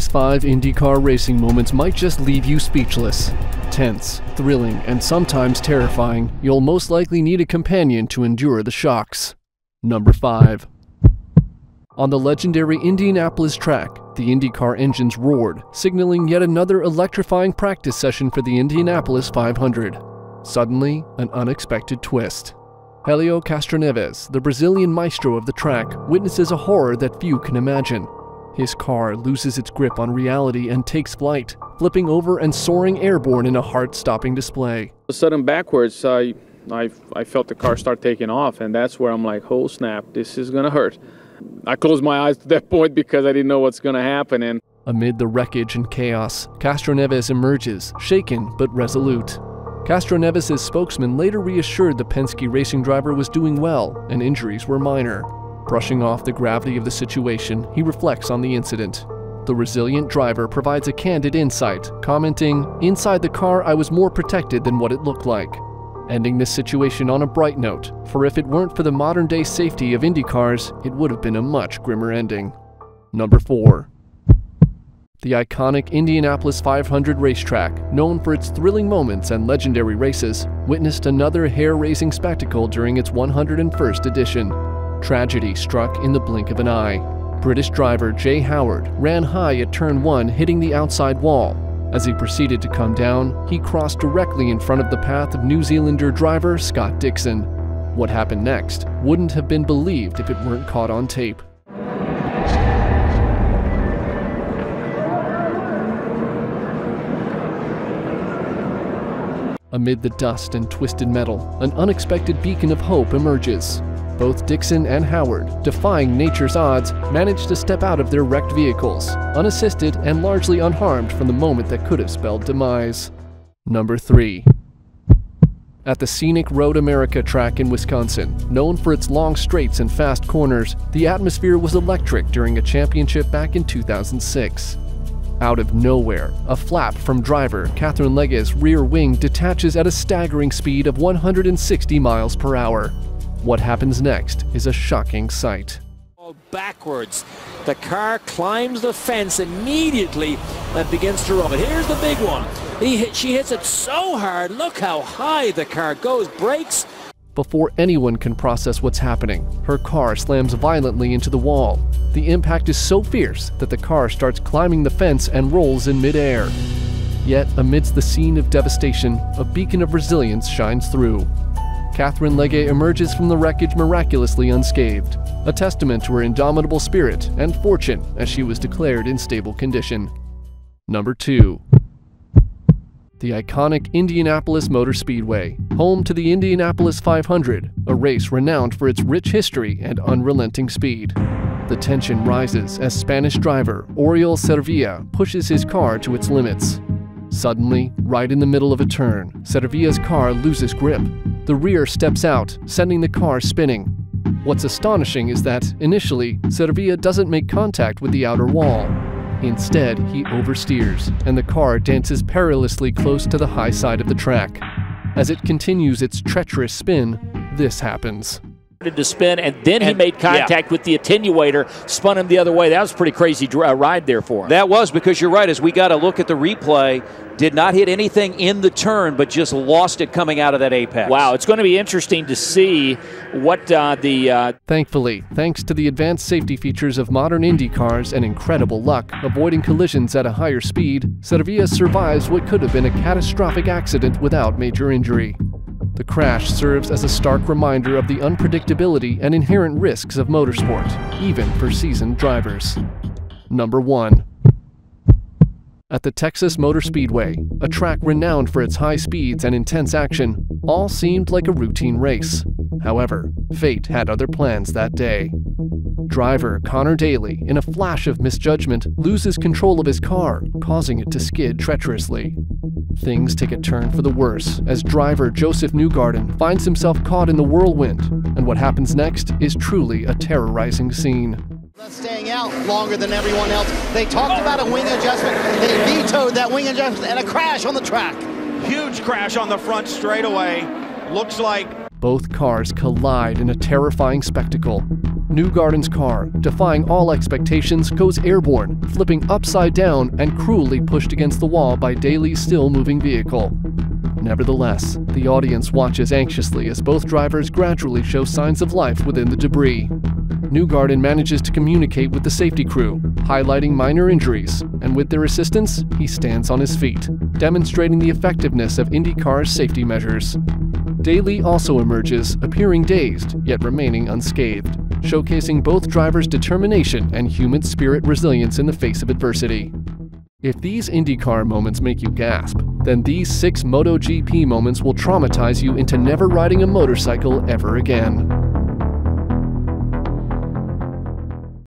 These 5 IndyCar racing moments might just leave you speechless. Tense, thrilling, and sometimes terrifying, you'll most likely need a companion to endure the shocks. Number 5. On the legendary Indianapolis track, the IndyCar engines roared, signaling yet another electrifying practice session for the Indianapolis 500. Suddenly, an unexpected twist. Helio Castroneves, the Brazilian maestro of the track, witnesses a horror that few can imagine. His car loses its grip on reality and takes flight, flipping over and soaring airborne in a heart-stopping display. A sudden backwards, I felt the car start taking off, and that's where I'm like, oh snap, this is gonna hurt. I closed my eyes to that point because I didn't know what's gonna happen. And amid the wreckage and chaos, Castroneves emerges, shaken but resolute. Castroneves' spokesman later reassured the Penske racing driver was doing well and injuries were minor. Brushing off the gravity of the situation, he reflects on the incident. The resilient driver provides a candid insight, commenting, "Inside the car, I was more protected than what it looked like." Ending this situation on a bright note, for if it weren't for the modern-day safety of IndyCars, it would have been a much grimmer ending. Number 4. The iconic Indianapolis 500 racetrack, known for its thrilling moments and legendary races, witnessed another hair-raising spectacle during its 101st edition. Tragedy struck in the blink of an eye. British driver Jay Howard ran high at turn 1, hitting the outside wall. As he proceeded to come down, he crossed directly in front of the path of New Zealander driver Scott Dixon. What happened next wouldn't have been believed if it weren't caught on tape. Amid the dust and twisted metal, an unexpected beacon of hope emerges. Both Dixon and Howard, defying nature's odds, managed to step out of their wrecked vehicles, unassisted and largely unharmed from the moment that could have spelled demise. Number 3. At the scenic Road America track in Wisconsin, known for its long straights and fast corners, the atmosphere was electric during a championship back in 2006. Out of nowhere, a flap from driver Katherine Legge's rear wing detaches at a staggering speed of 160 miles per hour. What happens next is a shocking sight. Backwards, the car climbs the fence immediately and begins to roll. But here's the big one. She hits it so hard. Look how high the car goes. Brakes. Before anyone can process what's happening, her car slams violently into the wall. The impact is so fierce that the car starts climbing the fence and rolls in midair. Yet, amidst the scene of devastation, a beacon of resilience shines through. Katherine Legge emerges from the wreckage miraculously unscathed, a testament to her indomitable spirit and fortune as she was declared in stable condition. Number 2. The iconic Indianapolis Motor Speedway, home to the Indianapolis 500, a race renowned for its rich history and unrelenting speed. The tension rises as Spanish driver Oriol Servia pushes his car to its limits. Suddenly, right in the middle of a turn, Servia's car loses grip. The rear steps out, sending the car spinning. What's astonishing is that, initially, Servia doesn't make contact with the outer wall. Instead, he oversteers, and the car dances perilously close to the high side of the track. As it continues its treacherous spin, this happens. To spin, and then he made contact with the attenuator, spun him the other way. That was a pretty crazy ride there for him. That was, because you're right, as we got to look at the replay, did not hit anything in the turn, but just lost it coming out of that apex. Wow, it's going to be interesting to see what Thankfully, thanks to the advanced safety features of modern Indy cars and incredible luck avoiding collisions at a higher speed, Servia survives what could have been a catastrophic accident without major injury. The crash serves as a stark reminder of the unpredictability and inherent risks of motorsport, even for seasoned drivers. Number 1. At the Texas Motor Speedway, a track renowned for its high speeds and intense action, all seemed like a routine race. However, fate had other plans that day. Driver Conor Daly, in a flash of misjudgment, loses control of his car, causing it to skid treacherously. Things take a turn for the worse as driver Joseph Newgarden finds himself caught in the whirlwind, and what happens next is truly a terrorizing scene. Staying out longer than everyone else. They talked about a wing adjustment. They vetoed that wing adjustment and a crash on the track. Huge crash on the front straightaway. Looks like Both cars collide in a terrifying spectacle. Newgarden's car, defying all expectations, goes airborne, flipping upside down and cruelly pushed against the wall by Daly's still-moving vehicle. Nevertheless, the audience watches anxiously as both drivers gradually show signs of life within the debris. Newgarden manages to communicate with the safety crew, highlighting minor injuries, and with their assistance, he stands on his feet, demonstrating the effectiveness of IndyCar's safety measures. Daly also emerges, appearing dazed, yet remaining unscathed, showcasing both drivers' determination and human spirit resilience in the face of adversity. If these IndyCar moments make you gasp, then these 6 MotoGP moments will traumatize you into never riding a motorcycle ever again.